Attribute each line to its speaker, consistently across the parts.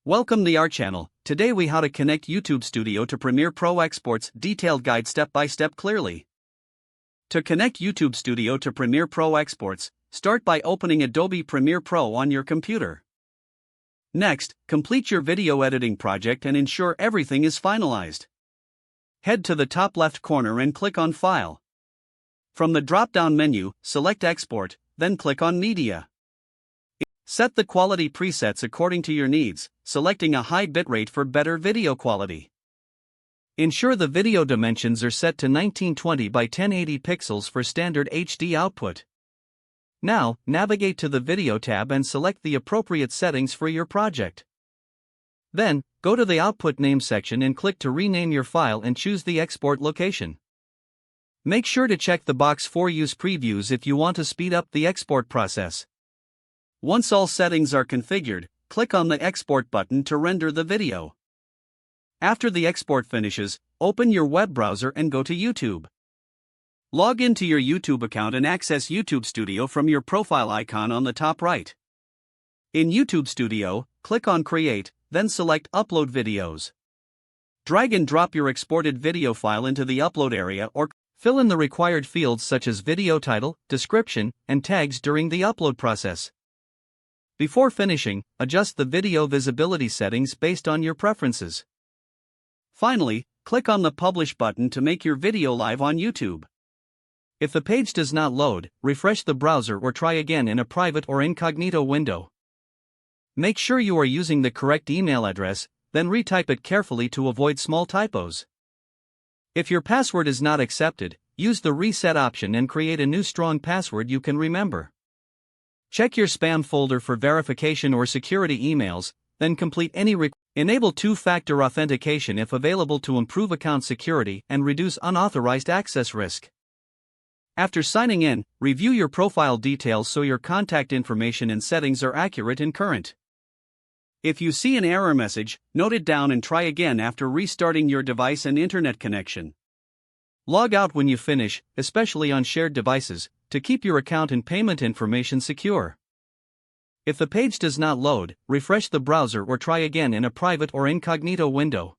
Speaker 1: Welcome to our channel. Today we how to connect YouTube Studio to Premiere Pro exports, detailed guide step by step clearly. To connect YouTube Studio to Premiere Pro exports, start by opening Adobe Premiere Pro on your computer. Next, complete your video editing project and ensure everything is finalized. Head to the top left corner and click on File. From the drop-down menu, select Export, then click on Media. Set the quality presets according to your needs, selecting a high bitrate for better video quality. Ensure the video dimensions are set to 1920 by 1080 pixels for standard HD output. Now, navigate to the Video tab and select the appropriate settings for your project. Then, go to the Output Name section and click to rename your file and choose the export location. Make sure to check the box for Use Previews if you want to speed up the export process. Once all settings are configured, click on the Export button to render the video. After the export finishes, open your web browser and go to YouTube. Log into your YouTube account and access YouTube Studio from your profile icon on the top right. In YouTube Studio, click on Create, then select Upload Videos. Drag and drop your exported video file into the upload area or fill in the required fields such as video title, description, and tags during the upload process. Before finishing, adjust the video visibility settings based on your preferences. Finally, click on the Publish button to make your video live on YouTube. If the page does not load, refresh the browser or try again in a private or incognito window. Make sure you are using the correct email address, then retype it carefully to avoid small typos. If your password is not accepted, use the Reset option and create a new strong password you can remember. Check your spam folder for verification or security emails, then complete any Enable two-factor authentication if available to improve account security and reduce unauthorized access risk. After signing in, review your profile details so your contact information and settings are accurate and current. If you see an error message, note it down and try again after restarting your device and internet connection. Log out when you finish, especially on shared devices, to keep your account and payment information secure. If the page does not load, refresh the browser or try again in a private or incognito window.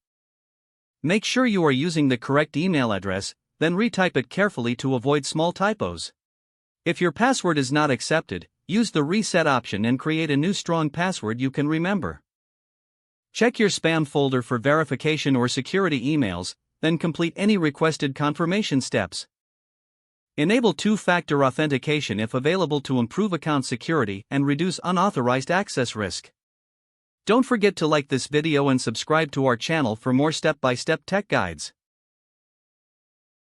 Speaker 1: Make sure you are using the correct email address, then retype it carefully to avoid small typos. If your password is not accepted, use the Reset option and create a new strong password you can remember. Check your spam folder for verification or security emails, then complete any requested confirmation steps. Enable two-factor authentication if available to improve account security and reduce unauthorized access risk. Don't forget to like this video and subscribe to our channel for more step-by-step tech guides.